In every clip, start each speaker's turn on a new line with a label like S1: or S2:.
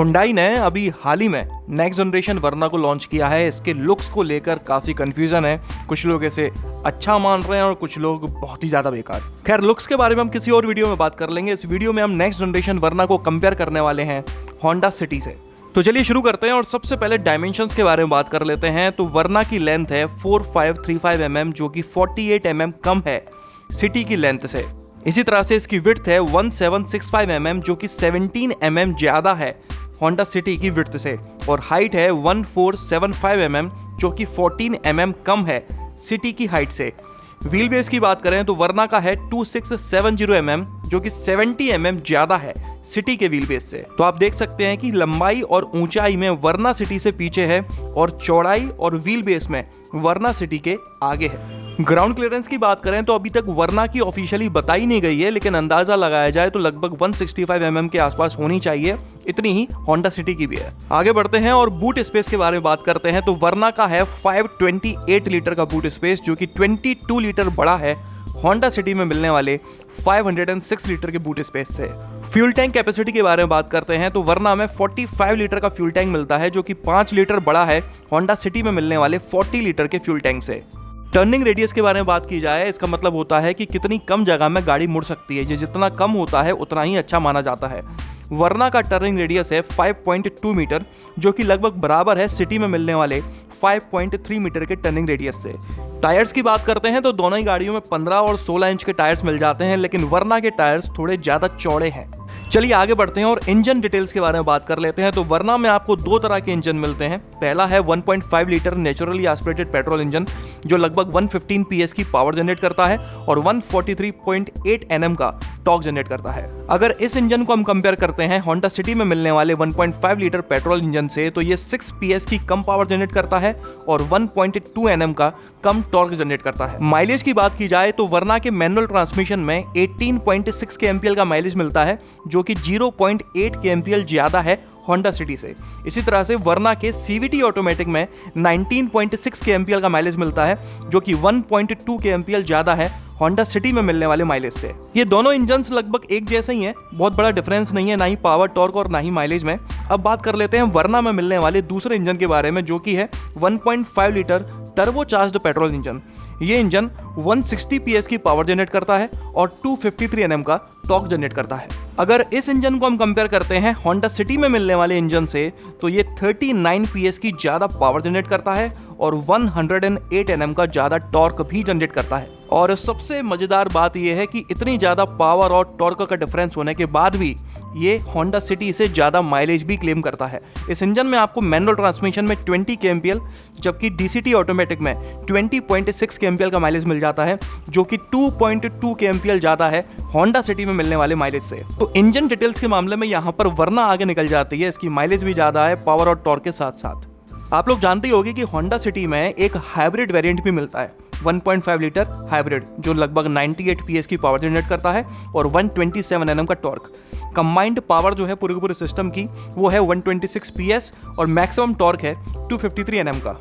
S1: Hyundai ने अभी हाल ही में नेक्स्ट जनरेशन वर्ना को लॉन्च किया है। इसके लुक्स को लेकर काफ़ी कंफ्यूजन है, कुछ लोग इसे अच्छा मान रहे हैं और कुछ लोग बहुत ही ज़्यादा बेकार। खैर, लुक्स के बारे में हम किसी और वीडियो में बात कर लेंगे। इस वीडियो में हम नेक्स्ट जनरेशन वर्ना को कंपेयर करने वाले हैं होंडा सिटी से। तो चलिए शुरू करते हैं और सबसे पहले डायमेंशंस के बारे में बात कर लेते हैं। तो वर्ना की लेंथ है 4535 mm, जो कि 48 mm कम है सिटी की लेंथ से। इसी तरह से इसकी विड्थ है 1765 mm, जो कि 17 mm ज़्यादा है होंडा सिटी की विड्थ से। और हाइट है 1475 mm, जो कि 14 mm कम है सिटी की हाइट से। व्हील बेस की बात करें तो वर्ना का है 2670 mm, जो कि 70 mm ज़्यादा है सिटी के व्हील बेस से। तो आप देख सकते हैं कि लंबाई और ऊंचाई में वर्ना सिटी से पीछे है और चौड़ाई और व्हील बेस में वर्ना सिटी के आगे है। ग्राउंड क्लियरेंस की बात करें तो अभी तक वर्ना की ऑफिशियली बताई नहीं गई है, लेकिन अंदाजा लगाया जाए तो लगभग 165 mm के आसपास होनी चाहिए। इतनी ही होंडा सिटी की भी है। आगे बढ़ते हैं और बूट स्पेस के बारे में बात करते हैं। तो वर्ना का है 528 लीटर का बूट स्पेस, जो कि 22 लीटर बड़ा है होंडा सिटी में मिलने वाले 506 लीटर के बूट स्पेस से। फ्यूल टैंक कैपेसिटी के बारे में बात करते हैं तो वर्ना में 45 लीटर का फ्यूल टैंक मिलता है, जो कि 5 लीटर बड़ा है होंडा सिटी में मिलने वाले 40 लीटर के फ्यूल टैंक से। टर्निंग रेडियस के बारे में बात की जाए, इसका मतलब होता है कि कितनी कम जगह में गाड़ी मुड़ सकती है। ये जितना कम होता है उतना ही अच्छा माना जाता है। वर्ना का टर्निंग रेडियस है 5.2 मीटर, जो कि लगभग बराबर है सिटी में मिलने वाले 5.3 मीटर के टर्निंग रेडियस से। टायर्स की बात करते हैं तो दोनों ही गाड़ियों में 15 और 16 इंच के टायर्स मिल जाते हैं, लेकिन वर्ना के टायर्स थोड़े ज़्यादा चौड़े हैं। चलिए आगे बढ़ते हैं और इंजन डिटेल्स के बारे में बात कर लेते हैं। तो वर्ना में आपको दो तरह के इंजन मिलते हैं। पहला है 1.5 litre naturally aspirated petrol engine, जो लगभग 115 PS की पावर जनरेट करता है और 143.8 Nm का टॉर्क जनरेट करता है। अगर इस इंजन को हम कंपेयर करते हैं होंडा सिटी में मिलने वाले 1.5 लीटर पेट्रोल इंजन से, तो ये 6 PS की कम पावर जनरेट करता है और 1.2 Nm का कम टॉर्क जनरेट करता है। माइलेज की बात की जाए तो वर्ना के मैनुअल ट्रांसमिशन में 18.6 kmpl का माइलेज मिलता है, जो कि 0.8 kmpl ज्यादा है होंडा सिटी से। इसी तरह से वर्ना के CVT ऑटोमेटिक में 19.6 kmpl का माइलेज मिलता है, जो कि 1.2 kmpl ज्यादा है होंडा सिटी में मिलने वाले माइलेज से। ये दोनों इंजन्स लगभग एक जैसे ही हैं, बहुत बड़ा डिफरेंस नहीं है, ना ही पावर, टॉर्क और ना ही माइलेज में। अब बात कर लेते हैं वर्ना में मिलने वाले दूसरे इंजन के बारे में, जो कि है 1.5 लीटर टर्बोचार्ज्ड पेट्रोल इंजन। ये इंजन 160 PS की पावर जनरेट करता है और 253 Nm का टॉर्क जनरेट करता है। अगर इस इंजन को हम कंपेयर करते हैं होंडा सिटी में मिलने वाले इंजन से, तो ये 39 PS की ज़्यादा पावर जनरेट करता है और 108 Nm का ज़्यादा टॉर्क भी जनरेट करता है। और सबसे मज़ेदार बात यह है कि इतनी ज़्यादा पावर और टॉर्क का डिफरेंस होने के बाद भी ये होंडा सिटी से ज़्यादा माइलेज भी क्लेम करता है। इस इंजन में आपको मैनुअल ट्रांसमिशन में 20 kmpl, जबकि DCT ऑटोमेटिक में 20.6 kmpl का माइलेज मिल जाता है, जो कि 2.2 kmpl ज़्यादा है होंडा सिटी में मिलने वाले माइलेज से। तो इंजन डिटेल्स के मामले में यहाँ पर वर्ना आगे निकल जाती है। इसकी माइलेज भी ज़्यादा है पावर और टॉर्क के साथ साथ। आप लोग जानते ही होंगे कि होंडा सिटी में एक हाइब्रिड वेरिएंट भी मिलता है, 1.5 लीटर हाइब्रिड, जो लगभग 98 PS की पावर जनरेट करता है और 127 Nm का टॉर्क। कंबाइंड पावर जो है पूरे के पूरे सिस्टम की वो है 126 PS और मैक्सिमम टॉर्क है 253 Nm का।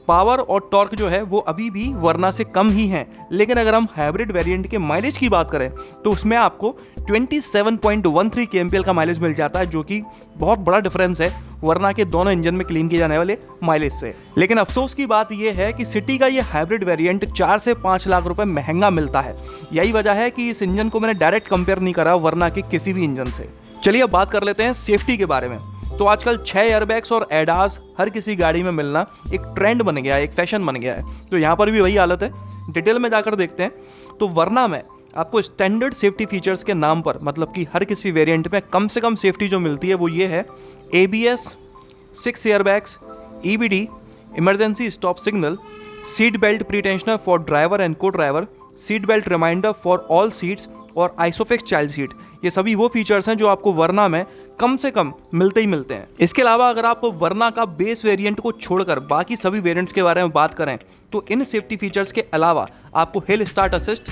S1: पावर और टॉर्क जो है वो अभी भी वर्ना से कम ही हैं, लेकिन अगर हम हाइब्रिड वेरिएंट के माइलेज की बात करें तो उसमें आपको 27.13 kmpl का माइलेज मिल जाता है, जो कि बहुत बड़ा डिफरेंस है वर्ना के दोनों इंजन में क्लेम किए जाने वाले माइलेज से। लेकिन अफसोस की बात यह है कि सिटी का ये हाइब्रिड वेरिएंट 4 से 5 लाख रुपए महंगा मिलता है। यही वजह है कि इस इंजन को मैंने डायरेक्ट कंपेयर नहीं करा वर्ना के किसी भी इंजन से। चलिए अब बात कर लेते हैं सेफ्टी के बारे में। तो आजकल 6 एयरबैग्स और एडास हर किसी गाड़ी में मिलना एक ट्रेंड बन गया है, एक फैशन बन गया है। तो यहाँ पर भी वही हालत है। डिटेल में जाकर देखते हैं। तो वर्ना में आपको स्टैंडर्ड सेफ्टी फीचर्स के नाम पर, मतलब कि हर किसी वेरिएंट में कम से कम सेफ्टी जो मिलती है वो ये है: ABS, 6 airbags, EBD, emergency stop signal, seat belt pretensioner for driver and co driver, seat belt reminder for all seats और आइसोफिक्स चाइल्ड सीट। ये सभी वो फीचर्स हैं जो आपको वर्ना में कम से कम मिलते ही मिलते हैं। इसके अलावा अगर आप वर्ना का बेस वेरिएंट को छोड़कर बाकी सभी वेरिएंट्स के बारे में बात करें तो इन सेफ्टी फीचर्स के अलावा आपको हिल start assist,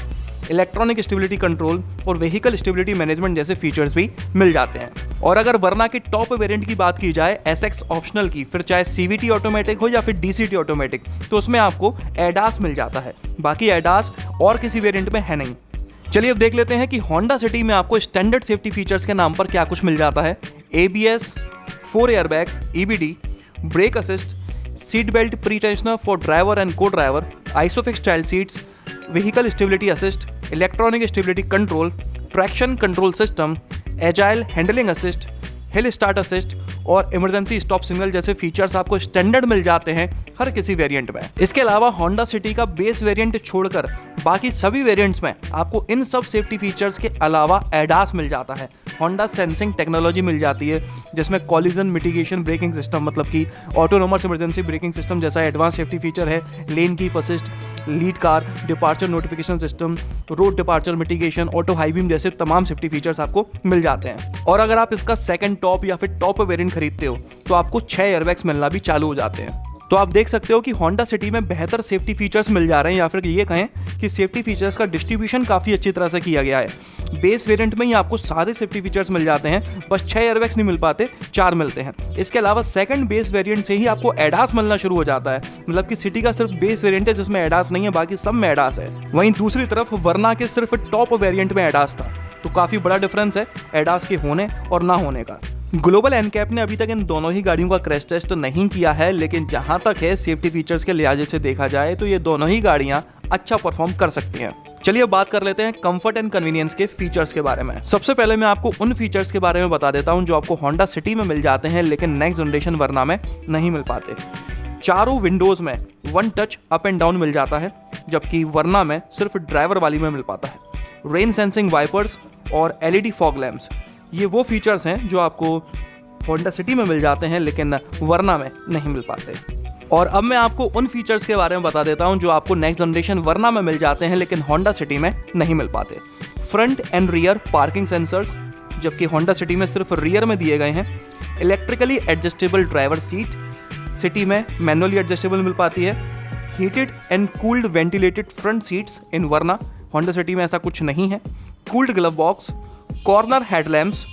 S1: electronic stability control और व्हीकल स्टेबिलिटी मैनेजमेंट जैसे फीचर्स भी मिल जाते हैं। और अगर वर्ना के टॉप वेरिएंट की बात की जाए SX ऑप्शनल की, फिर चाहे CVT ऑटोमेटिक हो या फिर DCT ऑटोमेटिक, तो उसमें आपको एडास मिल जाता है। बाकी एडास और किसी वेरिएंट में है नहीं। चलिए अब देख लेते हैं कि होंडा सिटी में आपको स्टैंडर्ड सेफ्टी फीचर्स के नाम पर क्या कुछ मिल जाता है। ABS, 4 airbags, EBD, brake assist, seat belt pretensioner for driver and co driver, ISOFIX child seats, vehicle stability assist, electronic stability control, traction control system, agile handling assist, hill start assist और emergency stop signal जैसे features आपको standard मिल जाते हैं हर किसी variant में। इसके अलावा होंडा सिटी का बेस वेरिएंट छोड़कर बाकी सभी वेरिएंट्स में आपको इन सब सेफ्टी फीचर्स के अलावा एडास मिल जाता है। होंडा सेंसिंग टेक्नोलॉजी मिल जाती है जिसमें कॉलिजन मिटिगेशन ब्रेकिंग सिस्टम, मतलब कि ऑटोनोमस इमरजेंसी ब्रेकिंग सिस्टम जैसा एडवांस सेफ्टी फीचर है, lane keep assist, lead car departure notification system, road departure mitigation, auto high beam जैसे तमाम सेफ्टी फीचर्स आपको मिल जाते हैं। और अगर आप इसका सेकंड टॉप या फिर टॉप वेरिएंट खरीदते हो तो आपको 6 एयरबैग्स मिलना भी चालू हो जाते हैं। तो आप देख सकते हो कि होंडा सिटी में बेहतर सेफ्टी फीचर्स मिल जा रहे हैं, या फिर ये कहें कि सेफ्टी फीचर्स का डिस्ट्रीब्यूशन काफ़ी अच्छी तरह से किया गया है। बेस वेरिएंट में ही आपको सारे सेफ्टी फीचर्स मिल जाते हैं, बस 6 एयरबैग्स नहीं मिल पाते, 4 मिलते हैं। इसके अलावा सेकंड बेस वेरिएंट से ही आपको एडास मिलना शुरू हो जाता है, मतलब कि सिटी का सिर्फ बेस वेरिएंट है जिसमें एडास नहीं है, बाकी सब में एडास है। वहीं दूसरी तरफ वरना के सिर्फ टॉप वेरिएंट में एडास था, तो काफ़ी बड़ा डिफरेंस है एडास के होने और ना होने का। ग्लोबल एनकैप ने अभी तक इन दोनों ही गाड़ियों का क्रैश टेस्ट नहीं किया है, लेकिन जहां तक है सेफ्टी फीचर्स के लिहाज से देखा जाए तो ये दोनों ही गाड़ियां अच्छा परफॉर्म कर सकती हैं। चलिए बात कर लेते हैं कंफर्ट एंड कन्वीनियंस के फीचर्स के बारे में। सबसे पहले मैं आपको उन फीचर्स के बारे में बता देता हूं जो आपको होंडा सिटी में मिल जाते हैं लेकिन नेक्स्ट जनरेशन वरना में नहीं मिल पाते। चारों विंडोज में 1 टच अप एंड डाउन मिल जाता है, जबकि वरना में सिर्फ ड्राइवर वाली में मिल पाता है। रेन सेंसिंग वाइपर्स और LED फॉग लैंप्स, ये वो फीचर्स हैं जो आपको होंडा सिटी में मिल जाते हैं लेकिन वरना में नहीं मिल पाते। और अब मैं आपको उन फीचर्स के बारे में बता देता हूं जो आपको नेक्स्ट जनरेशन वरना में मिल जाते हैं लेकिन होंडा सिटी में नहीं मिल पाते। Front end rear parking sensors, जबकि होंडा सिटी में सिर्फ रियर में दिए गए हैं। Electrically adjustable driver seat, city में मैनुअली एडजस्टेबल मिल पाती है। Heated and cooled ventilated front seats in वरना, होंडा सिटी में ऐसा कुछ नहीं है। Cooled glove box, corner headlamps.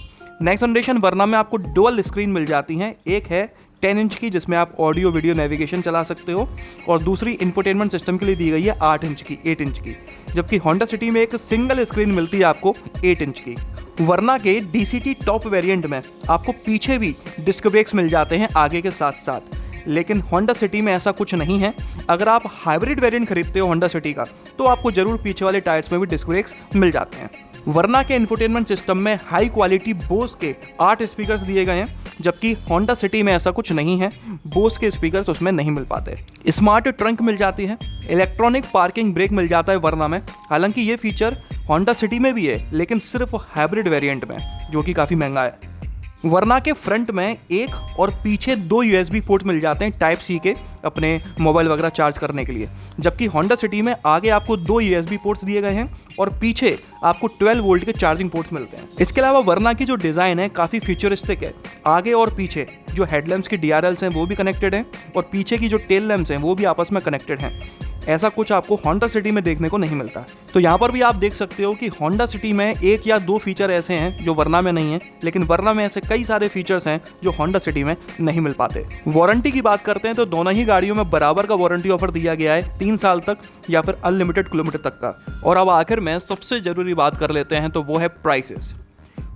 S1: Next generation वरना में आपको डुअल स्क्रीन मिल जाती हैं, एक है 10 इंच की जिसमें आप ऑडियो वीडियो नेविगेशन चला सकते हो और दूसरी इंफोटेनमेंट सिस्टम के लिए दी गई है 8 इंच की, जबकि होंडा सिटी में एक सिंगल स्क्रीन मिलती है आपको 8 इंच की। वरना के DCT टॉप वेरिएंट में आपको पीछे भी डिस्क ब्रेक्स मिल जाते हैं आगे के साथ साथ, लेकिन होंडा सिटी में ऐसा कुछ नहीं है। अगर आप हाइब्रिड वेरिएंट खरीदते हो होंडा सिटी का तो आपको जरूर पीछे वाले टायर्स में भी डिस्क ब्रेक्स मिल जाते हैं। वरना के इंफोटेनमेंट सिस्टम में हाई क्वालिटी बोस के 8 स्पीकर्स दिए गए हैं, जबकि होंडा सिटी में ऐसा कुछ नहीं है, बोस के स्पीकर्स उसमें नहीं मिल पाते। स्मार्ट ट्रंक मिल जाती है, इलेक्ट्रॉनिक पार्किंग ब्रेक मिल जाता है वरना में, हालांकि ये फीचर होंडा सिटी में भी है लेकिन सिर्फ हाइब्रिड वेरिएंट में, जो कि काफ़ी महंगा है। वरना के फ्रंट में एक और पीछे 2 USB पोर्ट मिल जाते हैं टाइप C के, अपने मोबाइल वगैरह चार्ज करने के लिए, जबकि होंडा सिटी में आगे आपको 2 USB पोर्ट्स दिए गए हैं और पीछे आपको 12 वोल्ट के चार्जिंग पोर्ट्स मिलते हैं। इसके अलावा वरना की जो डिज़ाइन है काफ़ी फ्यूचरिस्टिक है, आगे और पीछे जो हेडलैम्प्स की DRLs हैं वो भी कनेक्टेड हैं और पीछे की जो टेल लैम्प्स हैं वो भी आपस में कनेक्टेड हैं। ऐसा कुछ आपको होंडा सिटी में देखने को नहीं मिलता। तो यहाँ पर भी आप देख सकते हो कि होंडा सिटी में 1 या 2 फीचर ऐसे हैं जो वरना में नहीं है, लेकिन वरना में ऐसे कई सारे फीचर्स हैं जो होंडा सिटी में नहीं मिल पाते। वारंटी की बात करते हैं तो दोनों ही गाड़ियों में बराबर का वारंटी ऑफर दिया गया है, 3 साल तक या फिर अनलिमिटेड किलोमीटर तक का। और अब आखिर में सबसे ज़रूरी बात कर लेते हैं तो वो है प्राइसेस।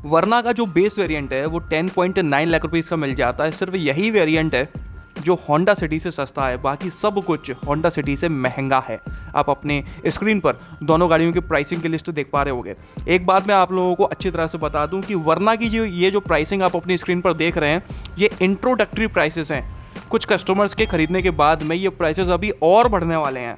S1: वरना का जो बेस वेरिएंट है वो 10.9 लाख रुपीज़ का मिल जाता है। सिर्फ यही वेरिएंट है जो होंडा सिटी से सस्ता है, बाकी सब कुछ होंडा सिटी से महंगा है। आप अपने स्क्रीन पर दोनों गाड़ियों की प्राइसिंग की लिस्ट देख पा रहे होंगे। एक बात मैं आप लोगों को अच्छी तरह से बता दूं कि वरना की जो प्राइसिंग आप अपनी स्क्रीन पर देख रहे हैं ये इंट्रोडक्टरी प्राइसेस हैं। कुछ कस्टमर्स के खरीदने के बाद में ये प्राइसेस अभी और बढ़ने वाले हैं।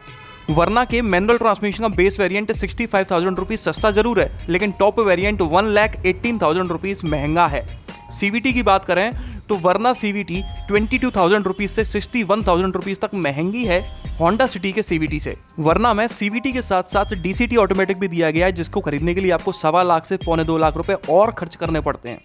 S1: वरना के मैनुअल ट्रांसमिशन का बेस वेरिएंट 65,000 रुपीज़ सस्ता जरूर है, लेकिन टॉप वेरिएंट 1,18,000 रुपीज़ महंगा है। CVT की बात करें तो वरना CVT 22,000 रुपीज़ से 61,000 रुपीज़ तक महंगी है होंडा सिटी के CVT से। वरना में CVT के साथ साथ DCT ऑटोमेटिक भी दिया गया है, जिसको खरीदने के लिए आपको 1.25 लाख से 1.25 लाख रुपए और खर्च करने पड़ते हैं।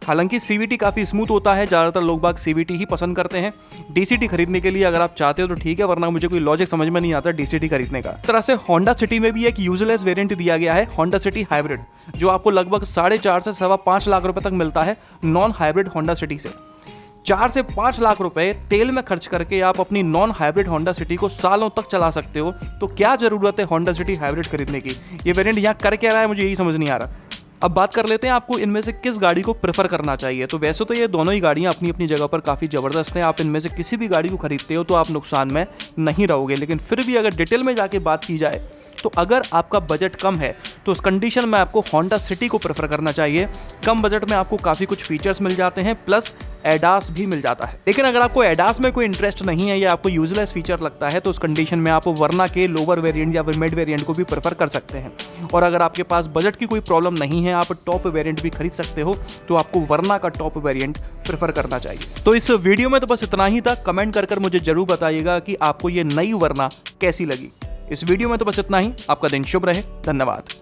S1: हालांकि CVT काफ़ी स्मूथ होता है, ज़्यादातर लोग बाग CVT ही पसंद करते हैं। DCT खरीदने के लिए अगर आप चाहते हो तो ठीक है, वरना मुझे कोई लॉजिक समझ में नहीं आता DCT खरीदने का। इस तरह से होंडा सिटी में भी एक यूजलेस वेरिएंट दिया गया है, होंडा सिटी हाइब्रिड, जो आपको लगभग 4.5 से 5.25 लाख रुपए तक मिलता है नॉन हाइब्रिड होंडा सिटी से। 4 से 5 लाख रुपए तेल में खर्च करके आप अपनी नॉन हाइब्रिड होंडा सिटी को सालों तक चला सकते हो, तो क्या ज़रूरत है होंडा सिटी हाइब्रिड खरीदने की? ये वेरिएंट यहाँ कर क्या रहा है मुझे यही समझ नहीं आ रहा। अब बात कर लेते हैं आपको इनमें से किस गाड़ी को प्रेफर करना चाहिए। तो वैसे तो ये दोनों ही गाड़ियां अपनी अपनी जगह पर काफ़ी ज़बरदस्त हैं। आप इनमें से किसी भी गाड़ी को खरीदते हो तो आप नुकसान में नहीं रहोगे, लेकिन फिर भी अगर डिटेल में जाके बात की जाए तो अगर आपका बजट कम है तो उस कंडीशन में आपको होंडा सिटी को प्रेफर करना चाहिए। कम बजट में आपको काफ़ी कुछ फीचर्स मिल जाते हैं, प्लस एडास भी मिल जाता है। लेकिन अगर आपको एडास में कोई इंटरेस्ट नहीं है या आपको यूजलेस फीचर लगता है तो उस कंडीशन में आप वरना के लोअर वेरिएंट या फिर मिड वेरिएंट को भी प्रेफर कर सकते हैं। और अगर आपके पास बजट की कोई प्रॉब्लम नहीं है, आप टॉप वेरिएंट भी खरीद सकते हो, तो आपको वरना का टॉप वेरिएंट प्रेफर करना चाहिए। तो इस वीडियो में तो बस इतना ही था। कमेंट कर मुझे जरूर बताइएगा कि आपको ये नई वरना कैसी लगी। इस वीडियो में तो बस इतना ही। आपका दिन शुभ रहे। धन्यवाद।